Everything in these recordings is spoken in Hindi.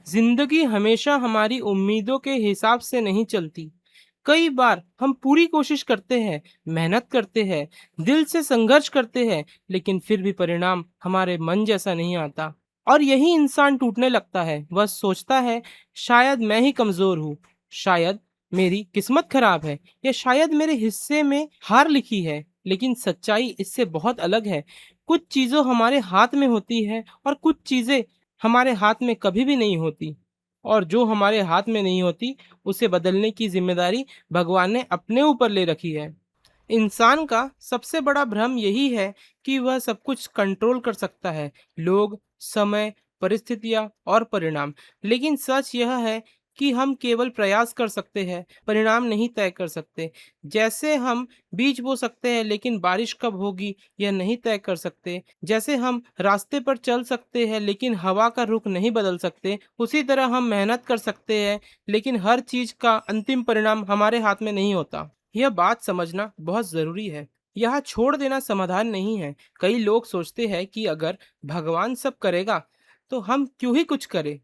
जिंदगी हमेशा हमारी उम्मीदों के हिसाब से नहीं चलती। कई बार हम पूरी कोशिश करते हैं, मेहनत करते हैं, दिल से संघर्ष करते हैं, लेकिन फिर भी परिणाम हमारे मन जैसा नहीं आता। और यही इंसान टूटने लगता है। वह सोचता है, शायद मैं ही कमजोर हूँ, शायद मेरी किस्मत खराब है, या शायद मेरे हिस्से में हार लिखी है। लेकिन सच्चाई इससे बहुत अलग है। कुछ चीजों हमारे हाथ में होती है और कुछ चीजें हमारे हाथ में कभी भी नहीं होती। और जो हमारे हाथ में नहीं होती, उसे बदलने की जिम्मेदारी भगवान ने अपने ऊपर ले रखी है। इंसान का सबसे बड़ा भ्रम यही है कि वह सब कुछ कंट्रोल कर सकता है, लोग, समय, परिस्थितियां और परिणाम। लेकिन सच यह है कि हम केवल प्रयास कर सकते हैं, परिणाम नहीं तय कर सकते। जैसे हम बीज बो सकते हैं, लेकिन बारिश कब होगी यह नहीं तय कर सकते। जैसे हम रास्ते पर चल सकते हैं, लेकिन हवा का रुख नहीं बदल सकते, उसी तरह हम मेहनत कर सकते हैं, लेकिन हर चीज का अंतिम परिणाम हमारे हाथ में नहीं होता। यह बात समझना बहुत जरूरी है। यह छोड़ देना समाधान नहीं है। कई लोग सोचते हैं कि अगर भगवान सब करेगा तो हम क्यों ही कुछ करें।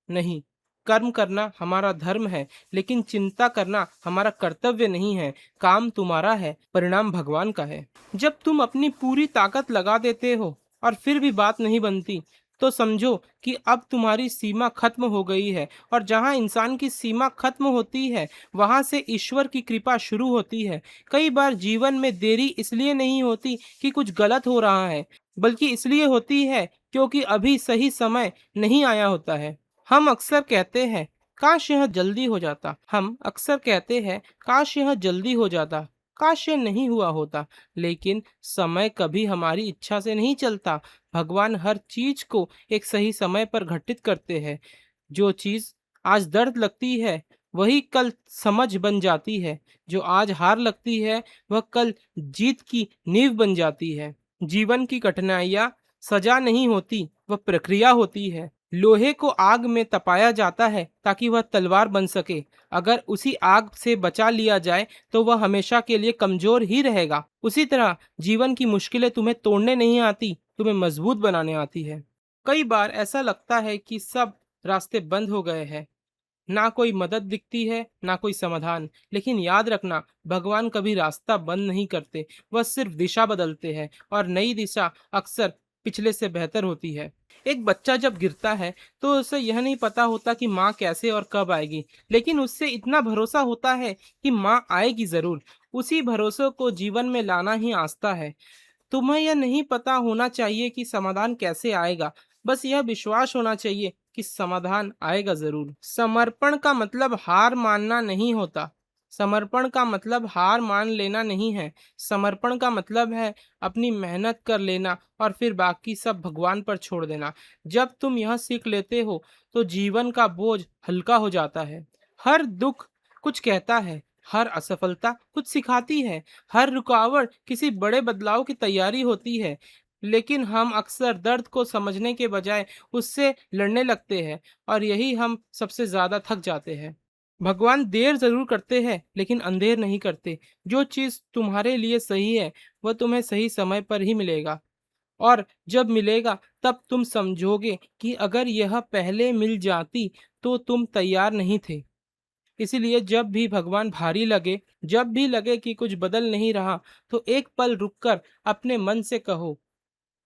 नहीं, कर्म करना हमारा धर्म है, लेकिन चिंता करना हमारा कर्तव्य नहीं है। काम तुम्हारा है, परिणाम भगवान का है। जब तुम अपनी पूरी ताकत लगा देते हो और फिर भी बात नहीं बनती, तो समझो कि अब तुम्हारी सीमा खत्म हो गई है। और जहां इंसान की सीमा खत्म होती है, वहां से ईश्वर की कृपा शुरू होती है। कई बार जीवन में देरी इसलिए नहीं होती कि कुछ गलत हो रहा है, बल्कि इसलिए होती है क्योंकि अभी सही समय नहीं आया होता है। हम अक्सर कहते हैं, काश यह जल्दी हो जाता। हम अक्सर कहते हैं, काश यह जल्दी हो जाता, काश यह नहीं हुआ होता। लेकिन समय कभी हमारी इच्छा से नहीं चलता। भगवान हर चीज को एक सही समय पर घटित करते हैं। जो चीज आज दर्द लगती है, वही कल समझ बन जाती है। जो आज हार लगती है, वह कल जीत की नींव बन जाती है। जीवन की कठिनाइयां सजा नहीं होती, वह प्रक्रिया होती है। लोहे को आग में तपाया जाता है ताकि वह तलवार बन सके। अगर उसी आग से बचा लिया जाए तो वह हमेशा के लिए कमजोर ही रहेगा। उसी तरह जीवन की मुश्किलें तुम्हें तोड़ने नहीं आती, तुम्हें मजबूत बनाने आती है। कई बार ऐसा लगता है कि सब रास्ते बंद हो गए हैं, ना कोई मदद दिखती है, ना कोई समाधान। लेकिन याद रखना, भगवान कभी रास्ता बंद नहीं करते, वह सिर्फ दिशा बदलते हैं, और नई दिशा अक्सर पिछले से बेहतर होती है। एक बच्चा जब गिरता है तो उसे यह नहीं पता होता कि माँ कैसे और कब आएगी, लेकिन उससे इतना भरोसा होता है कि माँ आएगी जरूर। उसी भरोसे को जीवन में लाना ही आस्था है। तुम्हें यह नहीं पता होना चाहिए कि समाधान कैसे आएगा, बस यह विश्वास होना चाहिए कि समाधान आएगा जरूर। समर्पण का मतलब हार मानना नहीं होता। समर्पण का मतलब हार मान लेना नहीं है। समर्पण का मतलब है अपनी मेहनत कर लेना और फिर बाकी सब भगवान पर छोड़ देना। जब तुम यह सीख लेते हो, तो जीवन का बोझ हल्का हो जाता है। हर दुख कुछ कहता है, हर असफलता कुछ सिखाती है, हर रुकावट किसी बड़े बदलाव की तैयारी होती है। लेकिन हम अक्सर दर्द को समझने के बजाय उससे लड़ने लगते हैं, और यही हम सबसे ज्यादा थक जाते हैं। भगवान देर जरूर करते हैं, लेकिन अंधेर नहीं करते। जो चीज तुम्हारे लिए सही है, वह तुम्हें सही समय पर ही मिलेगा। और जब मिलेगा, तब तुम समझोगे कि अगर यह पहले मिल जाती तो तुम तैयार नहीं थे। इसीलिए जब भी भगवान भारी लगे, जब भी लगे कि कुछ बदल नहीं रहा, तो एक पल रुककर अपने मन से कहो,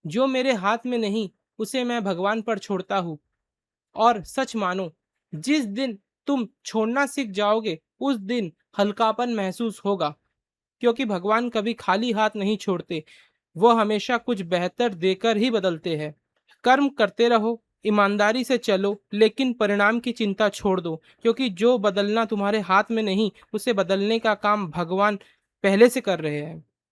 जो मेरे हाथ में नहीं, उसे मैं भगवान पर छोड़ता हूँ। और सच मानो, जिस दिन तुम छोड़ना सीख जाओगे, उस दिन हल्कापन महसूस होगा। क्योंकि भगवान कभी खाली हाथ नहीं छोड़ते, वो हमेशा कुछ बेहतर देकर ही बदलते हैं। कर्म करते रहो, ईमानदारी से चलो, लेकिन परिणाम की चिंता छोड़ दो, क्योंकि जो बदलना तुम्हारे हाथ में नहीं, उसे बदलने का काम भगवान पहले से कर रहे हैं।